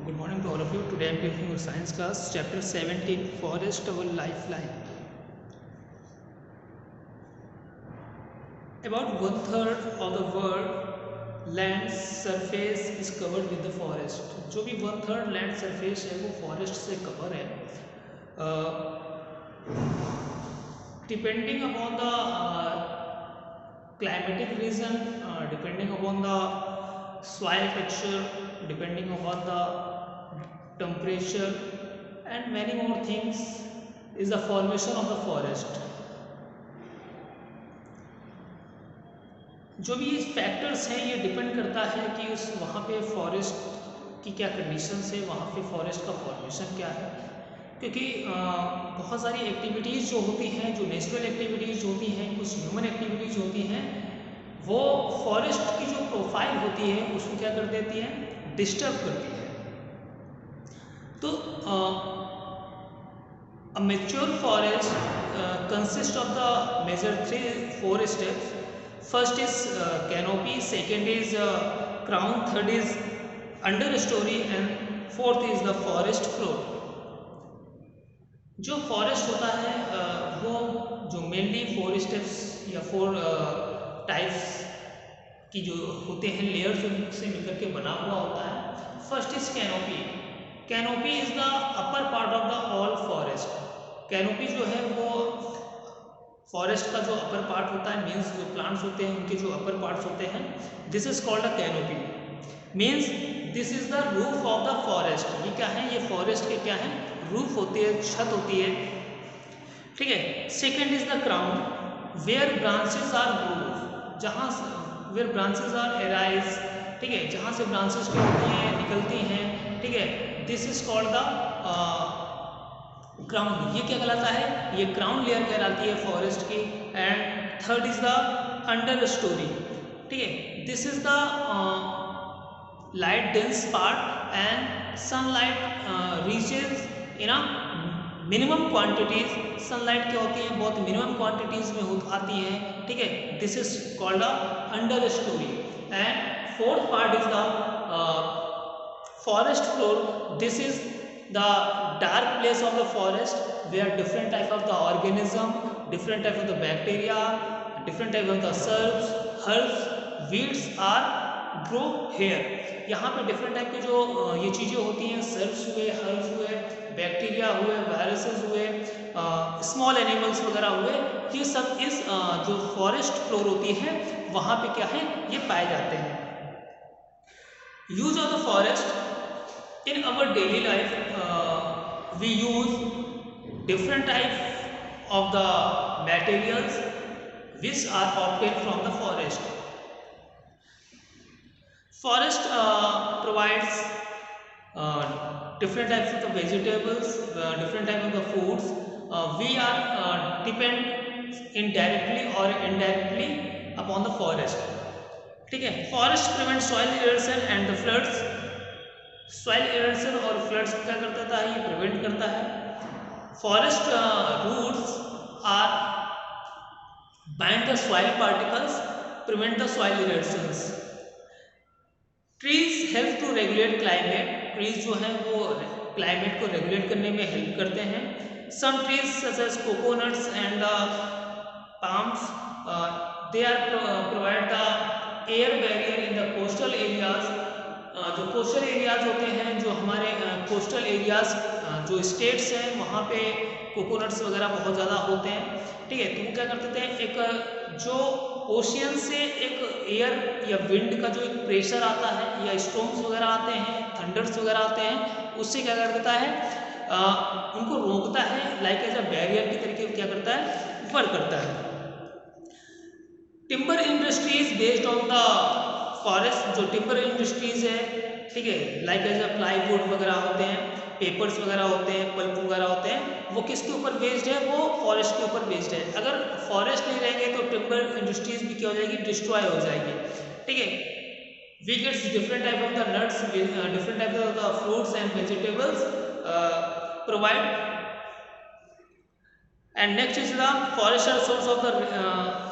Good morning to all of you. Today I am taking your science class, chapter 17, Forest, our lifeline. About one third of the world land surface is covered with the forest. जो भी one third land surface है वो forest से cover है. Depending upon the climatic reason, depending upon the soil texture, depending upon the temperature and many more things is the formation of the forest. जो भी factors हैं ये depend करता है कि उस वहाँ पे फॉरेस्ट की क्या कंडीशंस है, वहाँ पे फॉरेस्ट का फॉर्मेशन क्या है. क्योंकि बहुत सारी एक्टिविटीज़ जो होती हैं, जो नेचुरल एक्टिविटीज़ होती हैं, कुछ ह्यूमन एक्टिविटीज़ होती हैं, वो फॉरेस्ट की जो प्रोफाइल होती है उसको क्या कर देती है, डिस्टर्ब करती है. तो a mature forest consists of the major four steps. First is canopy, second is crown, third is understory and fourth is the forest floor. जो फॉरेस्ट होता है वो जो मेनली 4 स्टेप्स या 4 टाइप्स की जो होते हैं लेयर्स से मिलकर के बना हुआ होता है. First is canopy. Canopy is the upper part of the all forest. Canopy जो है वो फॉरेस्ट का जो अपर पार्ट होता है, मीन्स जो प्लांट्स होते हैं उनके जो अपर पार्ट्स होते हैं, this is called a canopy. Means this is the roof of the forest. ये क्या है, ये फॉरेस्ट के क्या है, रूफ होती है, छत होती है. ठीक है. Second is the crown where branches are grow, जहाँ वेयर ब्रांचेस आर एराइज. ठीक है, जहाँ से ब्रांचेस क्या होती हैं, निकलती हैं. ठीक है, this is called the crown. ये क्या कहलाता है, ये क्राउन लेयर कहलाती है फॉरेस्ट की. And third is the under story. ठीक है, this is the light dense part and sunlight reaches in a minimum quantities. Sunlight क्या होती है, बहुत मिनिमम क्वांटिटीज में आती है. ठीक है, this is called a under story. And fourth part is the forest floor. This is the dark place of the forest where different type of the organism, different type of the bacteria, different type of the herbs, weeds are grow here. यहाँ पे different type के जो ये चीज़ें होती हैं, serves हुए, herbs हुए, बैक्टीरिया हुए, वायरसेस हुए, स्मॉल एनिमल्स वगैरह हुए, ये सब इस जो फॉरेस्ट फ्लोर होती है वहाँ पे क्या है, ये पाए जाते हैं. Use of the forest in our daily life. We use different type of the materials which are obtained from the forest. Forest provides different types of the vegetables, different type of the foods. We are depend indirectly or indirectly upon the forest. ठीक है. Forest prevent soil erosion and the floods. Soil erosion और floods क्या करता है, ये prevent करता है. Forest roots are bind the soil particles, prevent the soil erosions. Trees help to regulate climate. Trees जो है वो क्लाइमेट को रेगुलेट करने में हेल्प करते हैं. Some trees such as coconuts and palms, they are provide the air barrier in the coastal areas. जो coastal areas होते हैं, जो हमारे कोस्टल एरियाज जो स्टेट्स हैं वहाँ पे कोकोनट्स वगैरह बहुत ज़्यादा होते हैं. ठीक है, तो वो क्या करते थे, एक जो ओशियन से एक एयर या विंड का जो एक प्रेशर आता है या स्टॉर्म्स वगैरह आते हैं, थंडर्स वगैरह आते हैं, उससे क्या कर देता है, उनको रोकता है. लाइक एज अ बैरियर की तरीके क्या करता है, वर्क करता है. Timber industries based on the forest. जो टिम्बर इंडस्ट्रीज है, ठीक है, लाइक एज प्लाईवुड वगैरह होते हैं, पेपर्स वगैरह होते हैं, पल्प वगैरह होते हैं, वो किसके ऊपर बेस्ड है, वो फॉरेस्ट के ऊपर बेस्ड है. अगर फॉरेस्ट नहीं रहेंगे तो टिम्बर इंडस्ट्रीज भी क्या हो जाएगी, डिस्ट्रॉय हो जाएगी. ठीक है. We gets different type of the nuts, different type of the fruits and vegetables provide. And next is the forest are source of the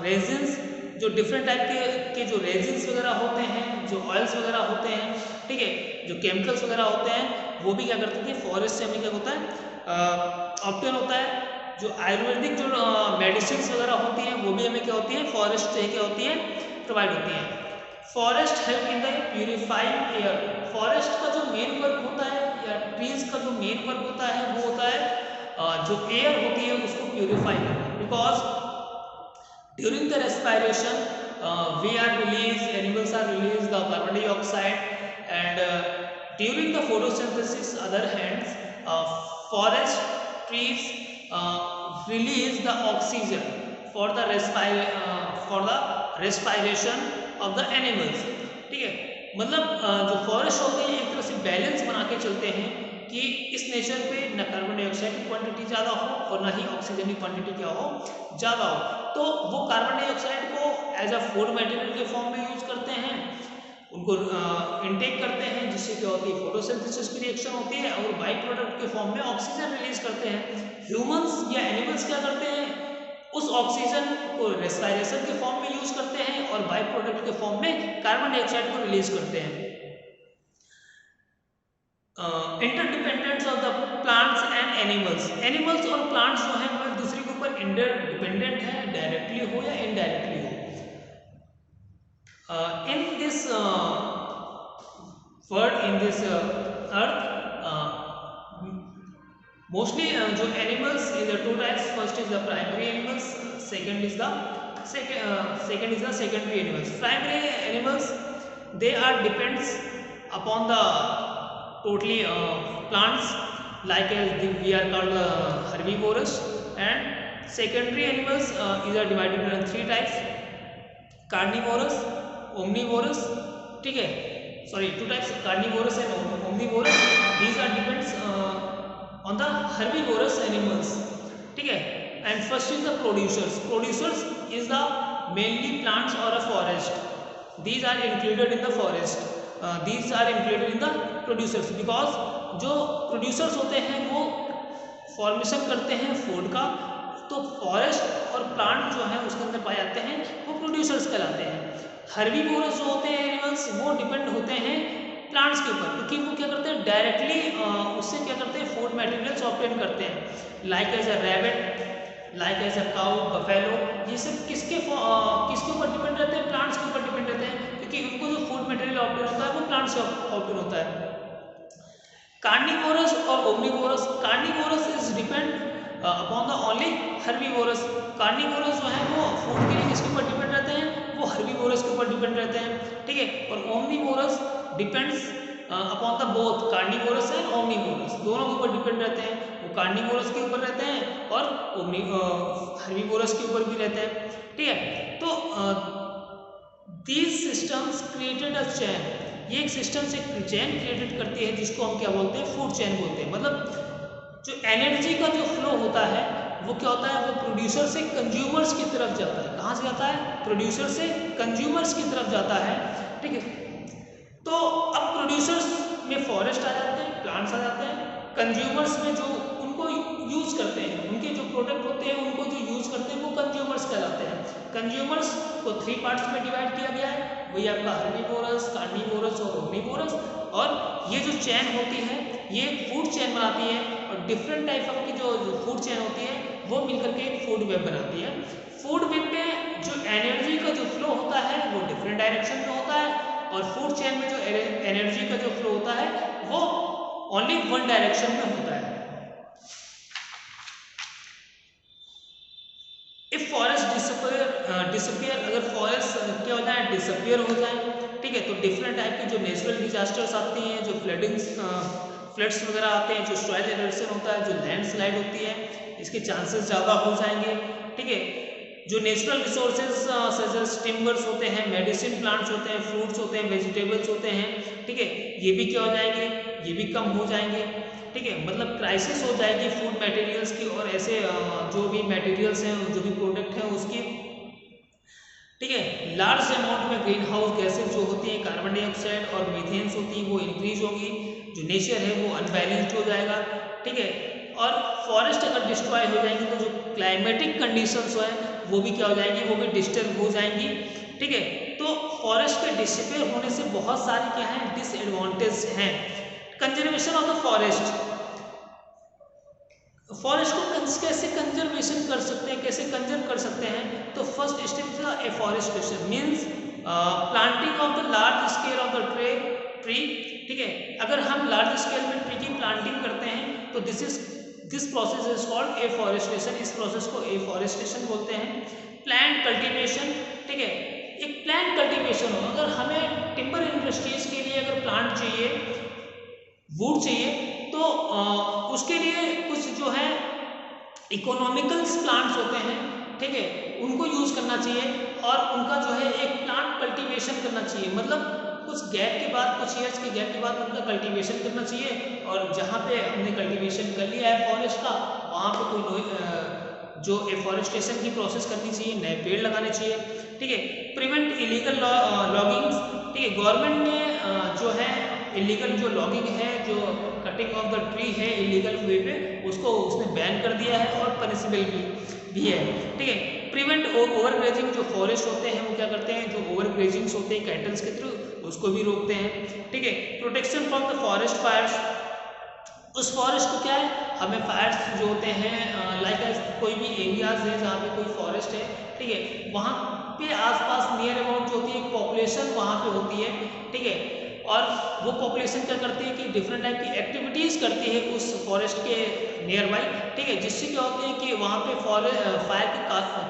resins. जो डिफरेंट टाइप के जो रेजिन्स वगैरह होते हैं, जो ऑयल्स वगैरह होते हैं, ठीक है, जो केमिकल्स वगैरह होते हैं, वो भी क्या करते थे, फॉरेस्ट से हमें क्या होता है, ऑब्टेन होता है। जो आयुर्वेदिक जो मेडिसिन वगैरह होती हैं वो भी हमें क्या होती है, फॉरेस्ट से क्या होती है, प्रोवाइड होती है। Forest help in the purifying air. Forest का जो मेन वर्क होता है या ट्रीज का जो मेन वर्क होता है वो होता है जो एयर होती है उसको प्यूरिफाई करना। Because during the respiration we are release, animals are release the carbon dioxide and during the photosynthesis other hands forest trees release the oxygen for the respiration of the animals। ठीक है, मतलब जो forest होते हैं एक तरह से balance बना के चलते हैं कि इस नेचर पे न कार्बन डाइऑक्साइड की क्वांटिटी ज़्यादा हो और ना ही ऑक्सीजन की क्वांटिटी क्या हो, ज़्यादा हो। तो वो कार्बन डाइऑक्साइड को एज अ फूड मटेरियल के फॉर्म में यूज करते हैं, उनको इनटेक करते हैं, जिससे क्या होती है, फोटोसिंथेसिस की रिएक्शन होती है और बाई प्रोडक्ट के फॉर्म में ऑक्सीजन रिलीज करते हैं। ह्यूमंस या एनिमल्स क्या करते हैं, उस ऑक्सीजन को रेस्पिरेशन के फॉर्म में यूज करते हैं और बाई प्रोडक्ट के फॉर्म में कार्बन डाइऑक्साइड को रिलीज करते हैं। Interdependence of the plants and animals. Animals और प्लांट्स जो हैं वो एक दूसरे के ऊपर इंटरडिपेंडेंट है, डायरेक्टली हो या इनडायरेक्टली हो। In this world, in this earth, mostly जो animals is the two types. First is the primary animals, second is the secondary animals. Primary animals, they are depends upon the totally plants, like we are called herbivorous, and secondary animals is are divided into three types: carnivorous, omnivorous, ठीक है, sorry, two types, carnivorous and omnivorous. These are depends on the herbivorous animals, ठीक है। And first is the producers. Producers is the mainly plants और a forest. These are included in the forest, these are included in the producers, because जो producers होते हैं वो formation करते हैं food का, तो फॉरेस्ट और प्लांट जो है उसके अंदर पाए जाते हैं, वो प्रोड्यूसर्स कहलाते हैं। हर्बिवोरस जो होते हैं एनिमल्स, वो डिपेंड होते हैं प्लांट्स के ऊपर, क्योंकि वो क्या करते हैं, डायरेक्टली उससे क्या करते हैं, फूड मटेरियल्स ऑब्टेन करते हैं, like as a rabbit, like as a cow, buffalo. ये सब किसके ऊपर डिपेंड रहते हैं, प्लांट्स के ऊपर डिपेंड रहते हैं, क्योंकि उनको जो फूड मटेरियल ऑब्टेन होता है वो प्लांट से ऑब्टेन होता है। कार्निवोरस और omnivorous. Carnivorous is depend upon the only herbivores. Carnivorous जो है वो फूड के लिए किसके ऊपर डिपेंड रहते हैं, वो हर्बिवोरस के ऊपर डिपेंड रहते हैं, ठीक है। और omnivorous depends upon the both carnivorous and omnivorous, दोनों के ऊपर डिपेंड रहते हैं। वो कार्निवोरस के ऊपर रहते हैं और हर्बिवोरस के ऊपर भी रहते हैं, ठीक है। तो दीज सिस्टम्स क्रिएटेड अ चैन। ये एक सिस्टम से चैन क्रिएटेड करती है, जिसको हम क्या बोलते हैं, फूड चैन बोलते हैं। मतलब जो एनर्जी का जो फ्लो होता है वो क्या होता है, वो प्रोड्यूसर से कंज्यूमर्स की तरफ जाता है। कहाँ से जाता है, प्रोड्यूसर से कंज्यूमर्स की तरफ जाता है, ठीक है। तो अब प्रोड्यूसर्स में फॉरेस्ट आ जाते हैं, प्लांट्स आ जाते हैं, कंज्यूमर्स में जो उनको यूज करते हैं, उनके जो प्रोडक्ट होते हैं उनको जो यूज करते हैं वो कंज्यूमर्स कहलाते हैं। कंज्यूमर्स को 3 पार्ट्स में डिवाइड किया गया है, वही आपका हर्बिवोरस, कार्निवोरस और ओमनिवोरस। और ये जो चैन होती है ये फूड चैन बनाती है, और डिफरेंट टाइप ऑफ की जो फूड चैन होती है वो मिलकर के एक फूड वेब बनाती है। फूड वेब में जो एनर्जी का जो फ्लो होता है वो डिफरेंट डायरेक्शन में होता है, और फूड चैन में जो एनर्जी का जो फ्लो होता है वो ओनली वन डायरेक्शन में होता है। इफ फॉरेस्ट डिसअपियर, अगर फॉरेस्ट क्या हो जाए, डिसअपियर हो जाए, ठीक है, तो डिफरेंट टाइप की जो नेचुरल डिजास्टर्स आती हैं, जो फ्लड्स वगैरह आते हैं, जो सॉइल इरोजन होता है, जो लैंडस्लाइड होती है, इसके चांसेस ज़्यादा हो जाएंगे, ठीक है। जो natural resources such as timbers होते हैं, मेडिसिन प्लांट्स होते हैं, फ्रूट्स होते हैं, वेजिटेबल्स होते हैं, ठीक है, ये भी क्या हो जाएंगे, ये भी कम हो जाएंगे, ठीक है। मतलब क्राइसिस हो जाएगी फूड मटेरियल्स की, और ऐसे जो भी मटेरियल्स हैं, जो भी प्रोडक्ट हैं उसकी, ठीक है। लार्ज अमाउंट में ग्रीन हाउस गैसेज जो होती हैं, कार्बन डाइऑक्साइड और मीथेन्स होती हैं, वो इंक्रीज होगी, जो नेचर है वो अनबैलेंस्ड हो जाएगा, ठीक है। और फॉरेस्ट अगर डिस्ट्रॉय हो जाएंगे तो जो क्लाइमेटिक कंडीशंस है वो भी क्या हो जाएंगी, वो भी डिस्टर्ब हो जाएंगी। ठीक है, तो फॉरेस्ट के डिसअपियर होने से बहुत सारे क्या हैं, डिसएडवांटेज हैं। Conservation of the forest, forest को कैसे कंजर्वेशन कर सकते हैं, कैसे कंजर्व कर सकते हैं। तो फर्स्ट स्टेप था afforestation, means planting of the large scale of the tree. ठीक है, अगर हम लार्ज स्केल में ट्री की प्लांटिंग करते हैं तो this process is called afforestation, इस प्रोसेस को एफॉरेस्टेशन बोलते हैं। प्लांट कल्टीवेशन, ठीक है, एक प्लांट कल्टीवेशन हो, अगर हमें टिम्बर इंडस्ट्रीज के लिए अगर प्लांट चाहिए, वुड चाहिए, तो उसके लिए कुछ जो है इकोनॉमिकल प्लांट्स होते हैं, ठीक है, उनको यूज करना चाहिए और उनका जो है एक प्लांट कल्टीवेशन करना चाहिए, मतलब कुछ गैप के बाद, कुछ ईयर्स के गैप के बाद उनका कल्टीवेशन करना चाहिए। और जहाँ पे हमने कल्टीवेशन कर लिया है फॉरेस्ट का, वहाँ पे कोई जो एफॉरेस्टेशन की प्रोसेस करनी चाहिए, नए पेड़ लगाने चाहिए। ठीक है, प्रिवेंट इलीगल लॉगिंग, ठीक है, गवर्नमेंट ने जो है इलीगल जो लॉगिंग है, जो कटिंग ऑफ द ट्री है इलीगल वे पे, उसको उसने बैन कर दिया है और पनिशेबल भी है। ठीक है, प्रिवेंट ओवर ग्रेजिंग, जो फॉरेस्ट होते हैं वो क्या करते हैं, जो ओवर ग्रेजिंग्स होते हैं कैटल्स के थ्रू, उसको भी रोकते हैं। ठीक है, protection from the forest fires, उस फॉरेस्ट को क्या है, हमें फायर्स जो होते हैं लाइक कोई भी एरियाज है जहाँ पे कोई फॉरेस्ट है, ठीक है, वहाँ पे आसपास नियर अबाउट जो होती है पॉपुलेशन वहाँ पे होती है। ठीक है, और वो पॉपुलेशन क्या करती है कि डिफरेंट टाइप की एक्टिविटीज़ करती है उस फॉरेस्ट के नियर बाई। ठीक है, जिससे क्या होते हैं कि वहाँ पे फायर के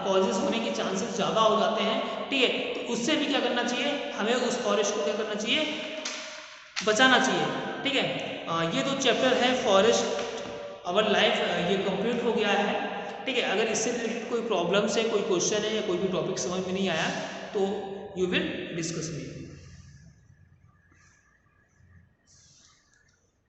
कॉजेज होने के चांसेस ज़्यादा हो जाते हैं। ठीक है, तो उससे भी क्या करना चाहिए, हमें उस फॉरेस्ट को क्या करना चाहिए, बचाना चाहिए। ठीक है, ये जो चैप्टर है फॉरेस्ट आवर लाइफ, ये कंप्लीट हो गया है। ठीक है, अगर इससे रिलेटेड कोई प्रॉब्लम्स है, कोई क्वेश्चन है या कोई भी टॉपिक समझ में नहीं आया तो यू विल डिस्कस मी।